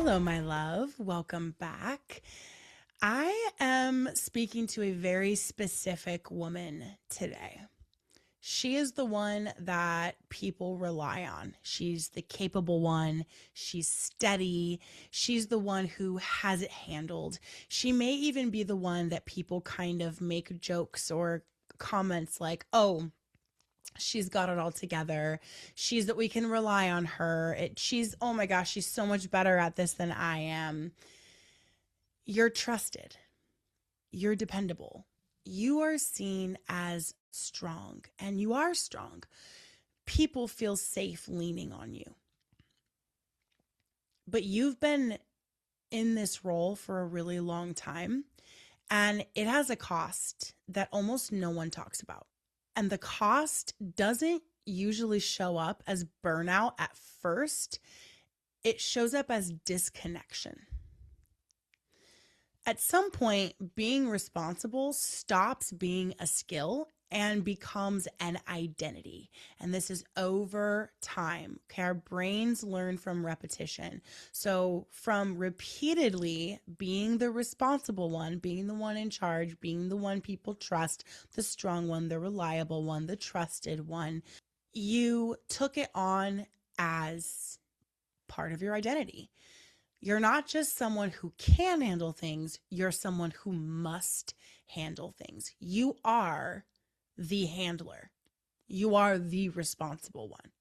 Hello, my love. Welcome back. I am speaking to a very specific woman today. She is the one that people rely on. She's the capable one. She's steady. She's the one who has it handled. She may even be the one that people kind of make jokes or comments like, oh, she's got it all together. She's that we can rely on her. She's, oh my gosh, she's so much better at this than I am. You're trusted. You're dependable. You are seen as strong, and you are strong. People feel safe leaning on you. But you've been in this role for a really long time, and it has a cost that almost no one talks about. And the cost doesn't usually show up as burnout at first, it shows up as disconnection. At some point, being responsible stops being a skill and becomes an identity. And this is over time. Okay, our brains learn from repetition. So, from repeatedly being the responsible one, being the one in charge, being the one people trust, the strong one, the reliable one, the trusted one, you took it on as part of your identity. You're not just someone who can handle things, you're someone who must handle things. You are the handler, you are the responsible one.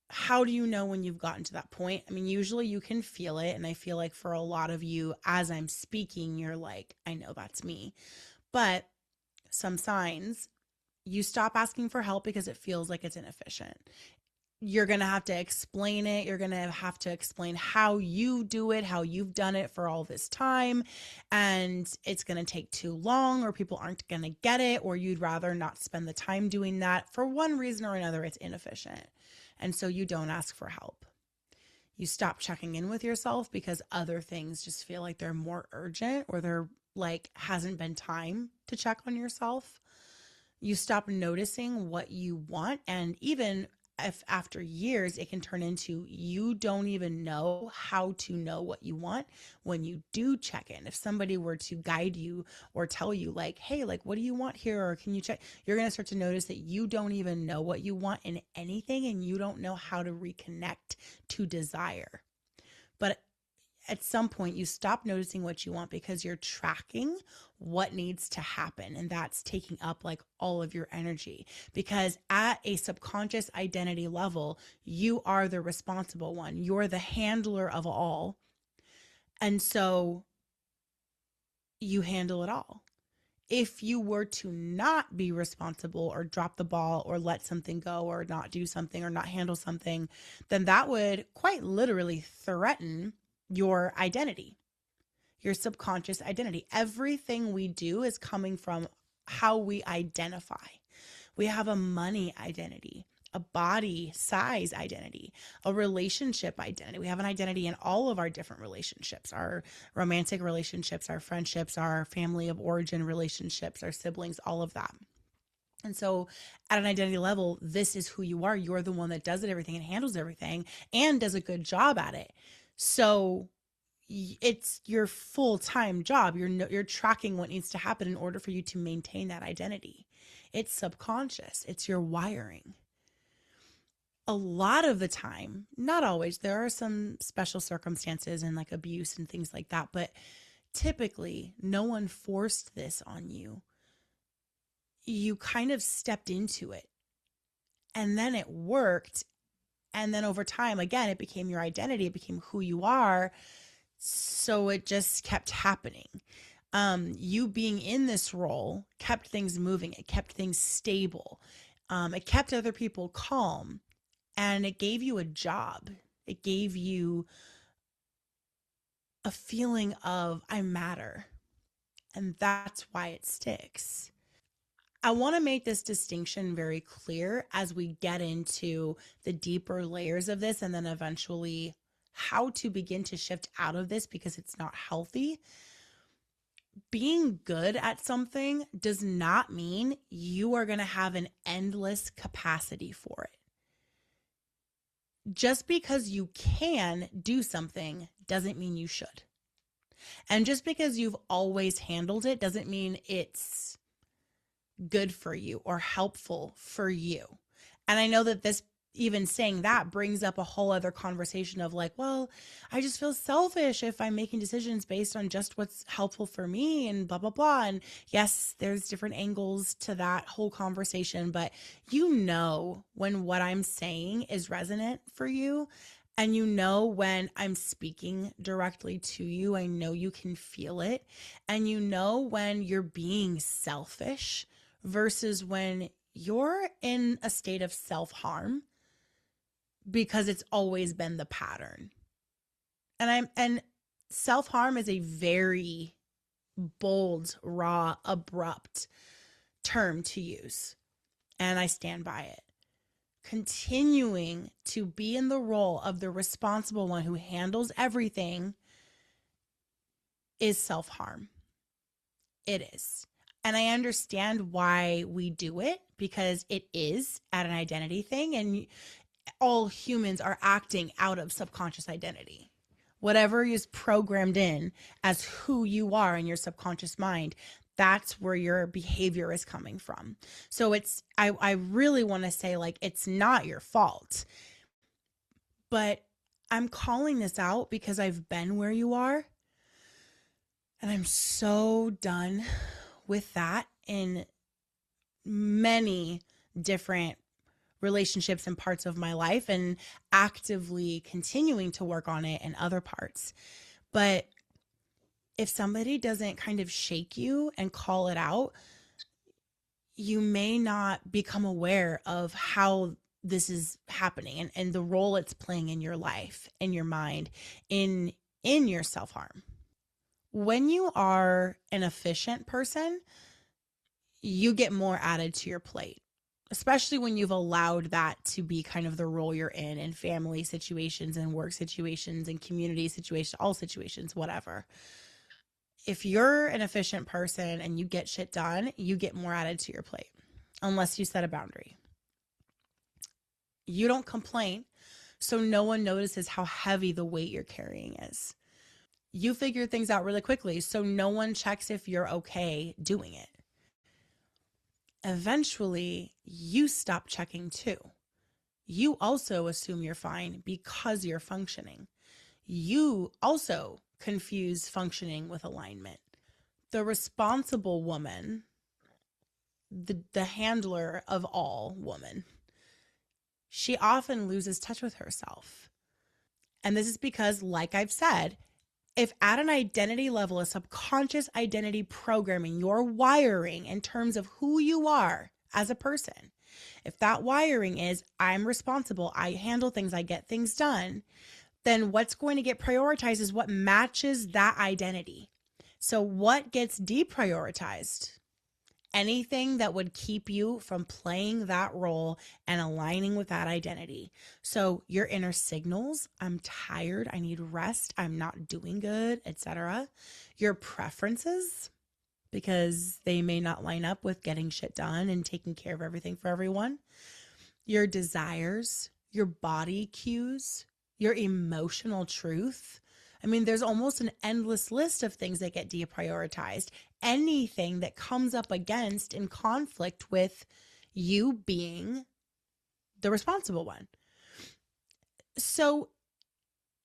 How do you know when you've gotten to that point? I mean, usually you can feel it. And I feel like for a lot of you, as I'm speaking, you're like, I know that's me. But some signs, you stop asking for help because it feels like it's inefficient. You're going to have to explain it. You're going to have to explain how you do it, how you've done it for all this time. And it's going to take too long, or people aren't going to get it, or you'd rather not spend the time doing that. For one reason or another, it's inefficient. And so you don't ask for help. You stop checking in with yourself because other things just feel like they're more urgent, or they're like hasn't been time to check on yourself. You stop noticing what you want, and even if after years it can turn into you don't even know how to know what you want when you do check in. If somebody were to guide you or tell you like, hey, like, what do you want here, or can you check, you're going to start to notice that you don't even know what you want in anything, and you don't know how to reconnect to desire. But at some point you stop noticing what you want because you're tracking what needs to happen, and that's taking up like all of your energy. Because at a subconscious identity level, you are the responsible one, you're the handler of all, and so you handle it all. If you were to not be responsible, or drop the ball, or let something go, or not do something, or not handle something, then that would quite literally threaten your identity, your subconscious identity. Everything we do is coming from how we identify. We have a money identity, a body size identity, a relationship identity. We have an identity in all of our different relationships, our romantic relationships, our friendships, our family of origin relationships, our siblings, all of that. And so at an identity level, this is who you are. You're the one that does it, everything, and handles everything, and does a good job at it. So it's your full-time job. You're tracking what needs to happen in order for you to maintain that identity. It's subconscious. It's your wiring. A lot of the time, not always, there are some special circumstances and like abuse and things like that, but typically no one forced this on you. You kind of stepped into it, and then it worked. And then over time, again, it became your identity. It became who you are. So it just kept happening. You being in this role kept things moving. It kept things stable. It kept other people calm, and it gave you a job. It gave you a feeling of I matter, and that's why it sticks. I want to make this distinction very clear as we get into the deeper layers of this, and then eventually how to begin to shift out of this because it's not healthy. Being good at something does not mean you are going to have an endless capacity for it. Just because you can do something doesn't mean you should. And just because you've always handled it doesn't mean it's good for you or helpful for you. And I know that this, even saying that, brings up a whole other conversation of like, well, I just feel selfish if I'm making decisions based on just what's helpful for me and blah, blah, blah. And yes, there's different angles to that whole conversation, but you know when what I'm saying is resonant for you. And you know when I'm speaking directly to you, I know you can feel it. And you know when you're being selfish versus when you're in a state of self harm because it's always been the pattern. And self harm is a very bold, raw, abrupt term to use. And I stand by it. Continuing to be in the role of the responsible one who handles everything is self harm. It is. And I understand why we do it because it is at an identity thing, and all humans are acting out of subconscious identity. Whatever is programmed in as who you are in your subconscious mind, that's where your behavior is coming from. So I really want to say, like, it's not your fault, but I'm calling this out because I've been where you are. And I'm so done with that in many different relationships and parts of my life, and actively continuing to work on it in other parts. But if somebody doesn't kind of shake you and call it out, you may not become aware of how this is happening, and the role it's playing in your life, in your mind, in your self-harm. When you are an efficient person, you get more added to your plate, especially when you've allowed that to be kind of the role you're in family situations and work situations and community situations, all situations, whatever. If you're an efficient person and you get shit done, you get more added to your plate unless you set a boundary. You don't complain, so no one notices how heavy the weight you're carrying is. You figure things out really quickly, so no one checks if you're okay doing it. Eventually, you stop checking too. You also assume you're fine because you're functioning. You also confuse functioning with alignment. The responsible woman, the handler of all woman, she often loses touch with herself. And this is because, like I've said, if at an identity level, a subconscious identity programming, your wiring in terms of who you are as a person, if that wiring is, I'm responsible, I handle things, I get things done, then what's going to get prioritized is what matches that identity. So what gets deprioritized? Anything that would keep you from playing that role and aligning with that identity. So your inner signals, I'm tired, I need rest, I'm not doing good, etc. Your preferences, because they may not line up with getting shit done and taking care of everything for everyone. Your desires, your body cues, your emotional truth. I mean, there's almost an endless list of things that get deprioritized. Anything that comes up against in conflict with you being the responsible one. So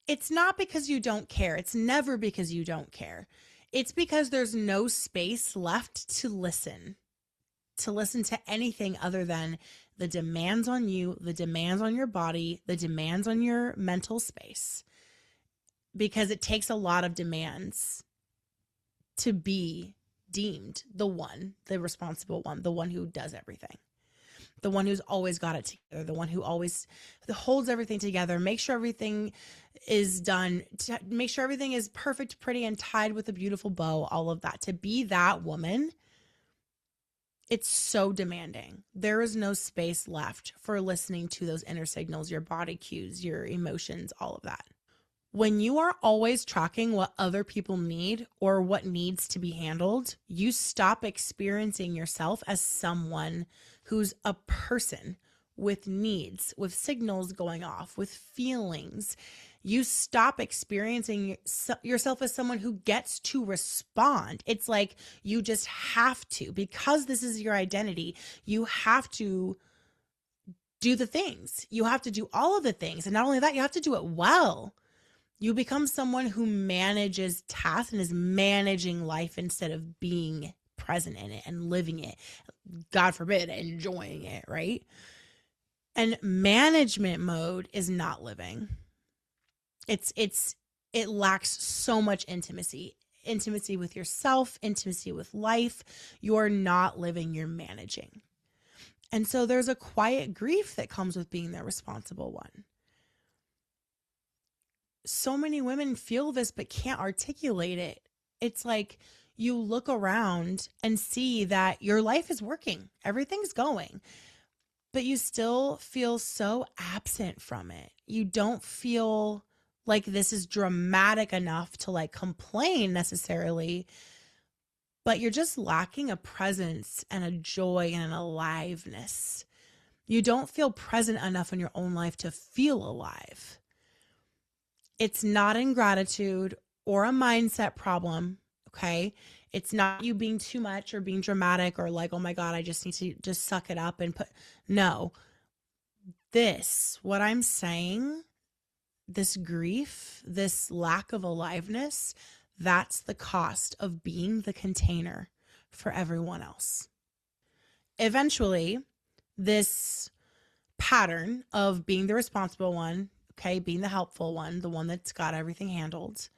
it's not because you don't care. It's never because you don't care. It's because there's no space left to listen to anything other than the demands on you, the demands on your body, the demands on your mental space. Because it takes a lot of demands to be deemed the responsible one, the one who does everything, the one who's always got it together, the one who always holds everything together, make sure everything is done, make sure everything is perfect, pretty, and tied with a beautiful bow, all of that. To be that woman, it's so demanding. There is no space left for listening to those inner signals, your body cues, your emotions, all of that. When you are always tracking what other people need or what needs to be handled, you stop experiencing yourself as someone who's a person with needs, with signals going off, with feelings. You stop experiencing yourself as someone who gets to respond. It's like you just have to, because this is your identity, you have to do the things. You have to do all of the things. And not only that, you have to do it well. You become someone who manages tasks and is managing life instead of being present in it and living it. God forbid, enjoying it, right? And management mode is not living. It lacks so much intimacy with yourself, intimacy with life. You're not living, you're managing. And so there's a quiet grief that comes with being the responsible one. So many women feel this but can't articulate it. It's like you look around and see that your life is working, everything's going, but you still feel so absent from it. You don't feel like this is dramatic enough to like complain necessarily, but you're just lacking a presence and a joy and an aliveness. You don't feel present enough in your own life to feel alive. It's not ingratitude or a mindset problem, okay? It's not you being too much or being dramatic or like, oh my God, I just need to just suck it up and put, no. What I'm saying, this grief, this lack of aliveness, that's the cost of being the container for everyone else. Eventually, this pattern of being the responsible one, okay, being the helpful one, the one that's got everything handled,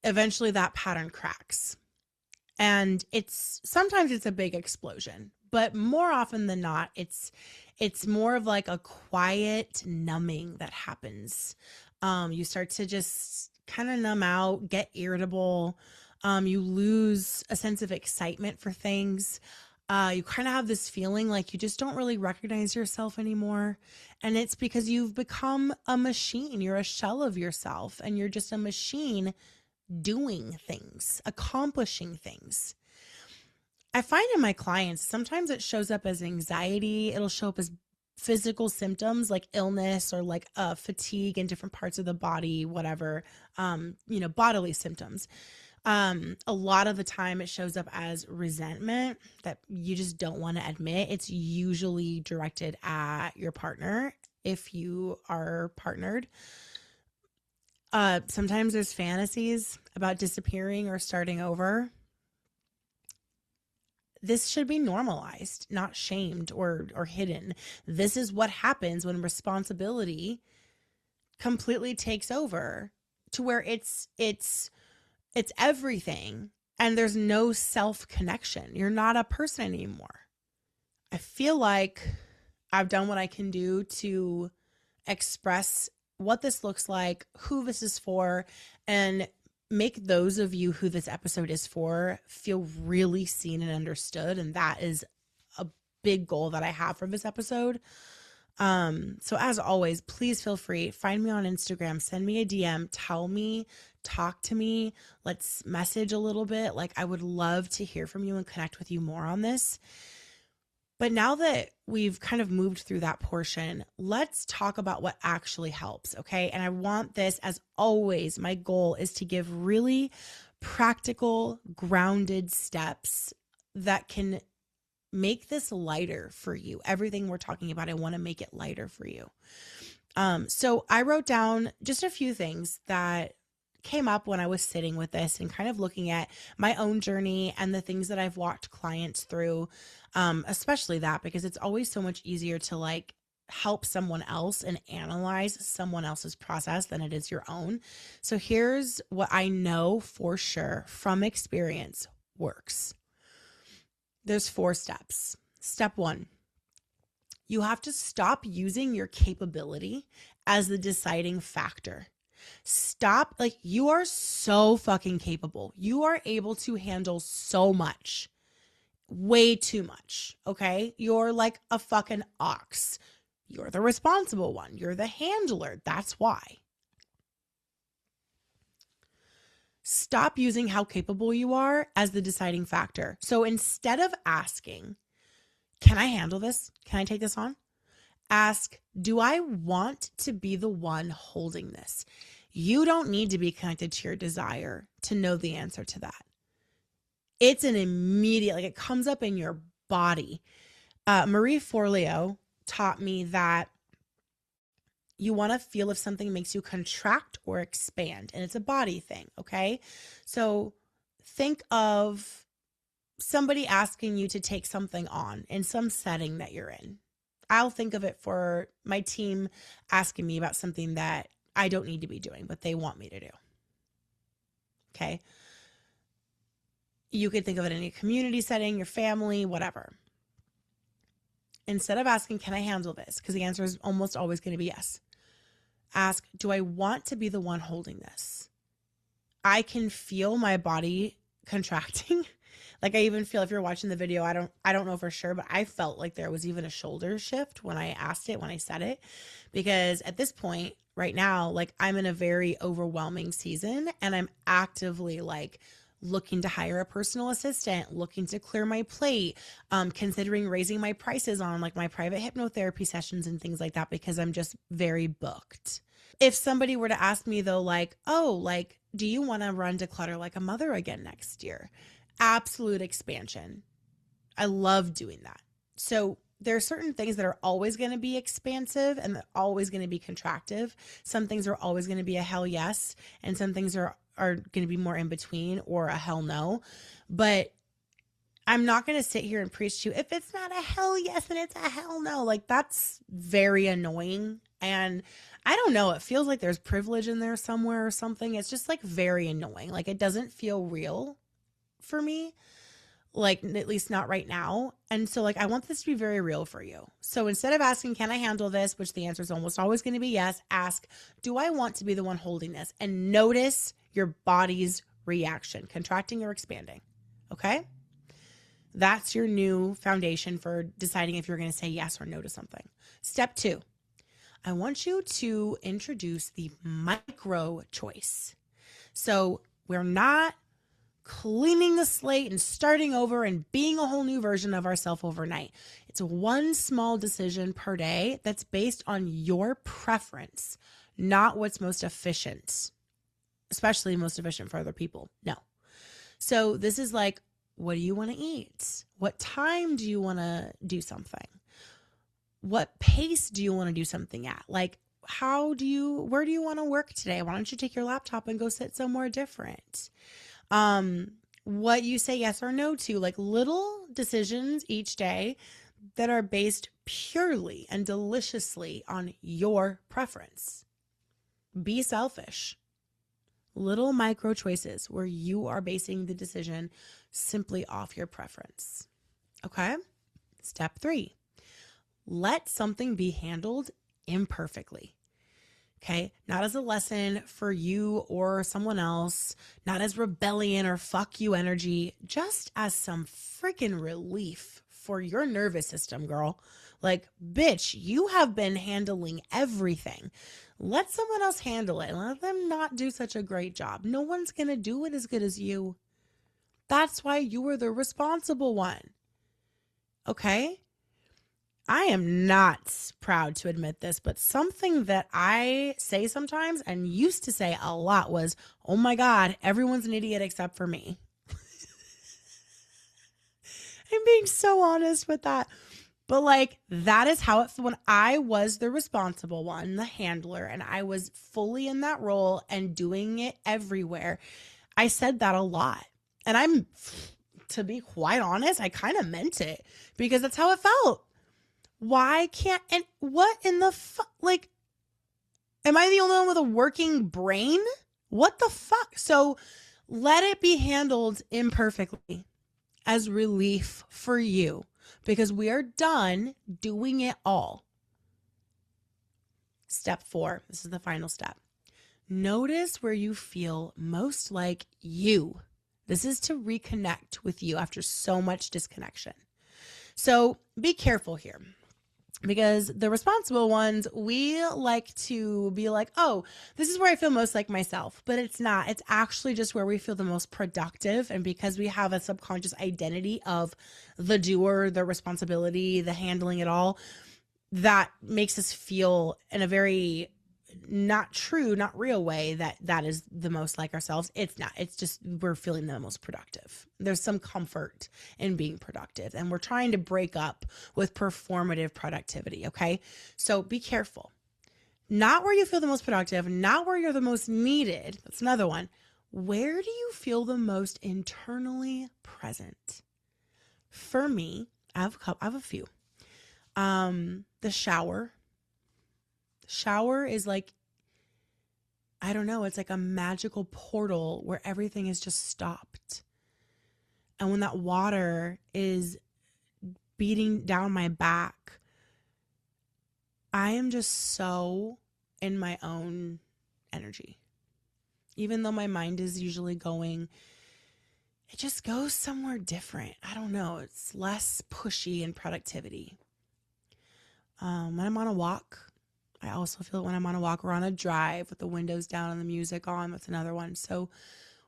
eventually that pattern cracks. And sometimes it's a big explosion, but more often than not, it's more of like a quiet numbing that happens. You start to just kind of numb out, get irritable. You lose a sense of excitement for things. You kind of have this feeling like you just don't really recognize yourself anymore. And it's because you've become a machine. You're a shell of yourself, and you're just a machine doing things, accomplishing things. I find in my clients, sometimes it shows up as anxiety. It'll show up as physical symptoms like illness or like fatigue in different parts of the body, whatever, bodily symptoms. A lot of the time it shows up as resentment that you just don't want to admit. It's usually directed at your partner if you are partnered. Sometimes there's fantasies about disappearing or starting over. This should be normalized, not shamed or hidden. This is what happens when responsibility completely takes over to where it's everything and there's no self-connection. You're not a person anymore. I feel like I've done what I can do to express what this looks like, who this is for, and make those of you who this episode is for feel really seen and understood. And that is a big goal that I have for this episode. So as always, please feel free, find me on Instagram, send me a DM, tell me, talk to me, let's message a little bit. Like, I would love to hear from you and connect with you more on this. But now that we've kind of moved through that portion, let's talk about what actually helps, okay? And I want this, as always, my goal is to give really practical, grounded steps that can make this lighter for you. Everything we're talking about, I want to make it lighter for you. So I wrote down just a few things that came up when I was sitting with this and kind of looking at my own journey and the things that I've walked clients through, especially that, because it's always so much easier to like help someone else and analyze someone else's process than it is your own. So here's what I know for sure from experience works. There's 4 steps. Step 1, you have to stop using your capability as the deciding factor. Stop, like, you are so fucking capable. You are able to handle so much, way too much, okay? You're like a fucking ox. You're the responsible one. You're the handler. That's why. Stop using how capable you are as the deciding factor. So instead of asking, can I handle this? Can I take this on? Ask, do I want to be the one holding this? You don't need to be connected to your desire to know the answer to that. It's an immediate, like it comes up in your body. Marie Forleo taught me that you want to feel if something makes you contract or expand, and it's a body thing, okay? So think of somebody asking you to take something on in some setting that you're in. I'll think of it for my team asking me about something that I don't need to be doing, but they want me to do. Okay. You could think of it in a community setting, your family, whatever. Instead of asking, can I handle this? Because the answer is almost always going to be yes. Ask, do I want to be the one holding this? I can feel my body contracting. Like I even feel, if you're watching the video, I don't know for sure, but I felt like there was even a shoulder shift when I asked it, when I said it, because at this point right now, like I'm in a very overwhelming season and I'm actively like looking to hire a personal assistant, looking to clear my plate, considering raising my prices on like my private hypnotherapy sessions and things like that, because I'm just very booked. If somebody were to ask me though, like, oh, like, do you want to run Declutter Like a Mother again next year? Absolute expansion. I love doing that. So there are certain things that are always going to be expansive and always going to be contractive. Some things are always going to be a hell yes, and some things are going to be more in between or a hell no. But I'm not going to sit here and preach to you, if it's not a hell yes and it's a hell no. Like that's very annoying. And I don't know, it feels like there's privilege in there somewhere or something. It's just like very annoying. Like it doesn't feel real for me, like at least not right now. And so like I want this to be very real for you. So instead of asking, can I handle this, which the answer is almost always going to be yes, ask, do I want to be the one holding this? And notice your body's reaction, contracting or expanding. Okay? That's your new foundation for deciding if you're going to say yes or no to something. Step 2, I want you to introduce the micro choice. So we're not cleaning the slate and starting over and being a whole new version of ourselves overnight. It's one small decision per day that's based on your preference, not what's most efficient, especially most efficient for other people. No. So this is like, what do you want to eat? What time do you want to do something? What pace do you want to do something at? Like, where do you want to work today? Why don't you take your laptop and go sit somewhere different? What you say yes or no to, like little decisions each day that are based purely and deliciously on your preference. Be selfish. Little micro choices where you are basing the decision simply off your preference. Okay? Step 3, let something be handled imperfectly. Okay, not as a lesson for you or someone else, not as rebellion or fuck you energy, just as some freaking relief for your nervous system, girl. Like, bitch, you have been handling everything. Let someone else handle it and let them not do such a great job. No one's going to do it as good as you. That's why you were the responsible one. Okay? I am not proud to admit this, but something that I say sometimes and used to say a lot was, oh my God, everyone's an idiot except for me. I'm being so honest with that. But like, that is how it felt when I was the responsible one, the handler, and I was fully in that role and doing it everywhere. I said that a lot. And to be quite honest, I kind of meant it because that's how it felt. Why can't, and what in the fuck, like, am I the only one with a working brain? What the fuck? So let it be handled imperfectly as relief for you because we are done doing it all. Step 4, this is the final step. Notice where you feel most like you. This is to reconnect with you after so much disconnection. So be careful here. Because the responsible ones, we like to be like, oh, this is where I feel most like myself. But it's not. It's actually just where we feel the most productive. And because we have a subconscious identity of the doer, the responsibility, the handling it all, that makes us feel in a very not true, not real way that is the most like ourselves. It's not. It's just we're feeling the most productive. There's some comfort in being productive, and we're trying to break up with performative productivity, okay? So be careful. Not where you feel the most productive, not where you're the most needed. That's another one. Where do you feel the most internally present? For me, I have a few. The shower. Shower is like, I don't know, it's like a magical portal where everything is just stopped. And when that water is beating down my back, I am just so in my own energy. Even though my mind is usually going, it just goes somewhere different. I don't know. It's less pushy in productivity. When I'm on a walk, I also feel it when I'm on a walk or on a drive with the windows down and the music on. That's another one. So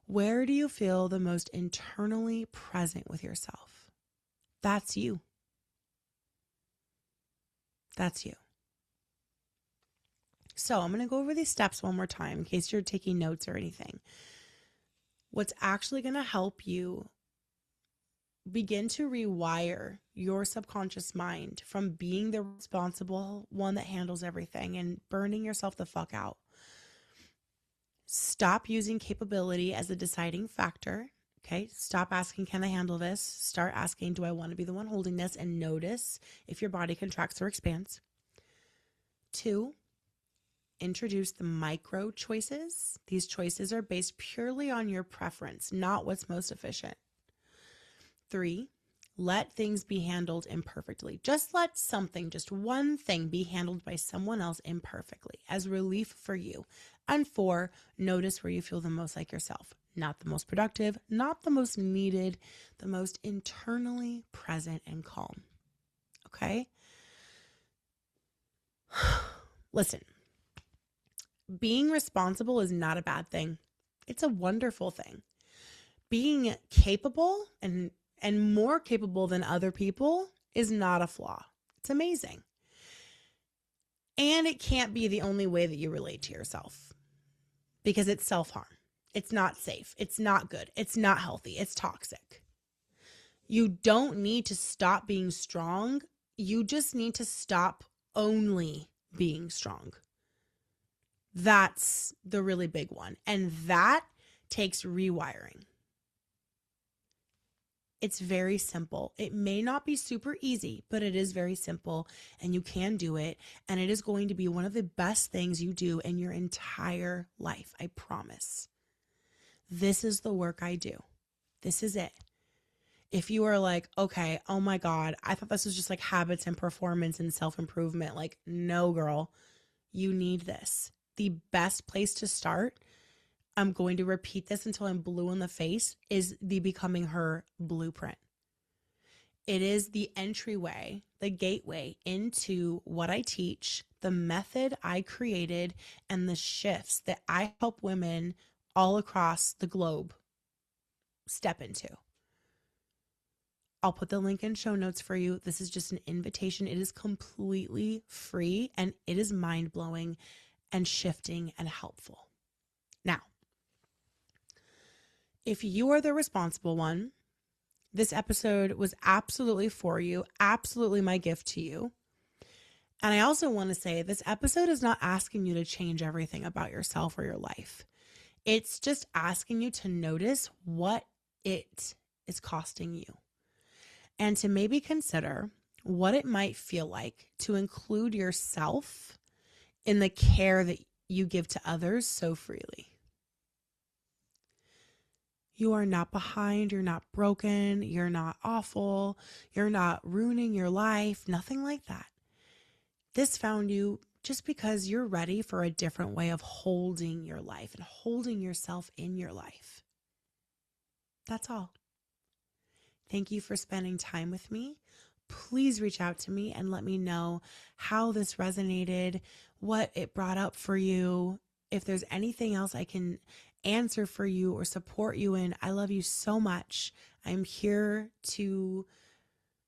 where do you feel the most internally present with yourself? That's you. That's you. So I'm going to go over these steps one more time in case you're taking notes or anything. What's actually going to help you begin to rewire your subconscious mind from being the responsible one that handles everything and burning yourself the fuck out. Stop using capability as a deciding factor. Okay. Stop asking, can I handle this? Start asking, do I want to be the one holding this? And notice if your body contracts or expands. 2, introduce the micro choices. These choices are based purely on your preference, not what's most efficient. 3, let things be handled imperfectly. Just let something, just one thing, be handled by someone else imperfectly as relief for you. And 4, notice where you feel the most like yourself. Not the most productive, not the most needed, the most internally present and calm. Okay? Listen, being responsible is not a bad thing. It's a wonderful thing. Being capable and more capable than other people is not a flaw. It's amazing. And it can't be the only way that you relate to yourself because it's self-harm. It's not safe. It's not good. It's not healthy. It's toxic. You don't need to stop being strong. You just need to stop only being strong. That's the really big one. And that takes rewiring. It's very simple. It may not be super easy, but it is very simple and you can do it. And it is going to be one of the best things you do in your entire life. I promise. This is the work I do. This is it. If you are like, okay, oh my God, I thought this was just like habits and performance and self-improvement. Like, no, girl, you need this. The best place to start, I'm going to repeat this until I'm blue in the face, is the Becoming Her blueprint. It is the entryway, the gateway into what I teach, the method I created, and the shifts that I help women all across the globe step into. I'll put the link in show notes for you. This is just an invitation. It is completely free and it is mind-blowing and shifting and helpful. Now, if you are the responsible one, this episode was absolutely for you, absolutely my gift to you. And I also want to say this episode is not asking you to change everything about yourself or your life. It's just asking you to notice what it is costing you and to maybe consider what it might feel like to include yourself in the care that you give to others so freely. You are not behind, you're not broken, you're not awful, you're not ruining your life, nothing like that. This found you just because you're ready for a different way of holding your life and holding yourself in your life. That's all. Thank you for spending time with me. please reach out to me and let me know how this resonated, what it brought up for you. If there's anything else I can answer for you or support you in, I love you so much. I'm here to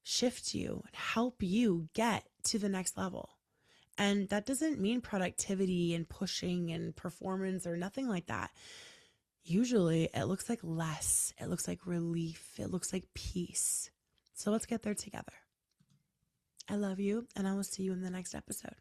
shift you and help you get to the next level. And that doesn't mean productivity and pushing and performance or nothing like that. Usually it looks like less, it looks like relief, it looks like peace. So let's get there together. I love you, and I will see you in the next episode.